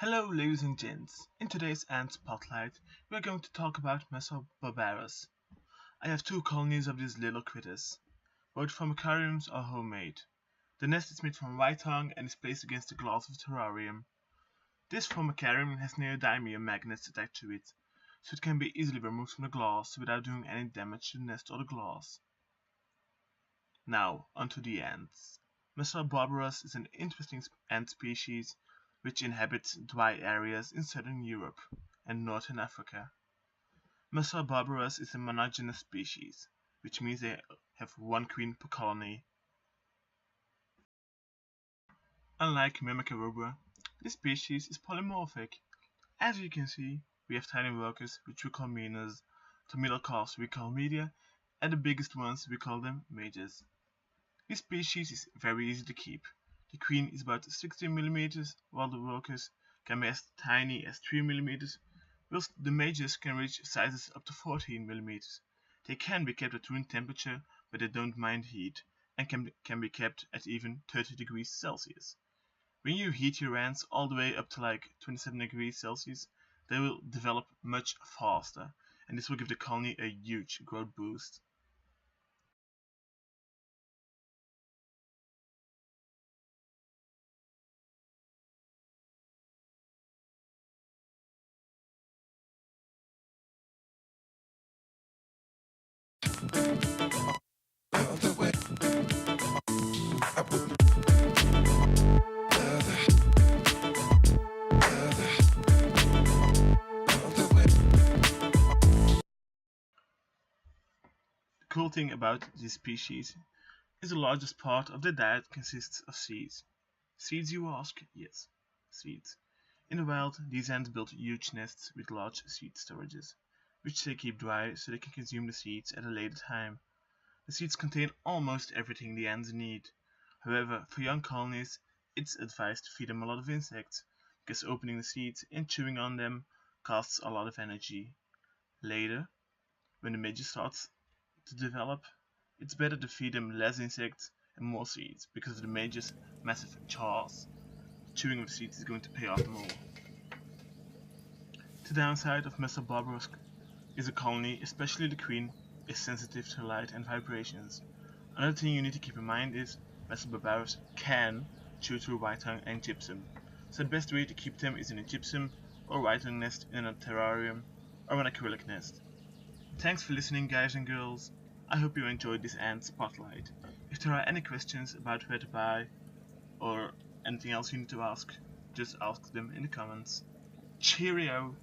Hello ladies and gents, in today's Ant Spotlight we are going to talk about Messor barbarus. I have two colonies of these little critters. Both formicariums are homemade. The nest is made from white tongue and is placed against the glass of the terrarium. This formicarium has neodymium magnets attached to it, so it can be easily removed from the glass without doing any damage to the nest or the glass. Now, onto the ants. Messor barbarus is an interesting ant species which inhabits dry areas in southern Europe and northern Africa. Messor barbarus is a monogynous species, which means they have one queen per colony. Unlike Mimicaroba, this species is polymorphic. As you can see, we have tiny workers which we call minors, the middle calves we call media, and the biggest ones we call them majors. This species is very easy to keep. The queen is about 16 mm, while the workers can be as tiny as 3 mm, whilst the majors can reach sizes up to 14 mm. They can be kept at room temperature, but they don't mind heat, and can be kept at even 30 degrees Celsius. When you heat your ants all the way up to like 27 degrees Celsius, they will develop much faster, and this will give the colony a huge growth boost. The cool thing about this species is the largest part of their diet consists of seeds. Seeds, you ask? Yes, seeds. In the wild, these ants build huge nests with large seed storages, which they keep dry so they can consume the seeds at a later time. The seeds contain almost everything the ants need. However, for young colonies, it's advised to feed them a lot of insects, because opening the seeds and chewing on them costs a lot of energy. Later, when the midge starts to develop, it's better to feed them less insects and more seeds because of the major's massive jaws. Chewing of seeds is going to pay off more. The downside of Messor barbarus is a colony, especially the queen, is sensitive to light and vibrations. Another thing you need to keep in mind is Messor barbarus can chew through white tongue and gypsum, so the best way to keep them is in a gypsum or white tongue nest in a terrarium or an acrylic nest. Thanks for listening, guys and girls. I hope you enjoyed this ant spotlight. If there are any questions about where to buy or anything else you need to ask, just ask them in the comments. Cheerio!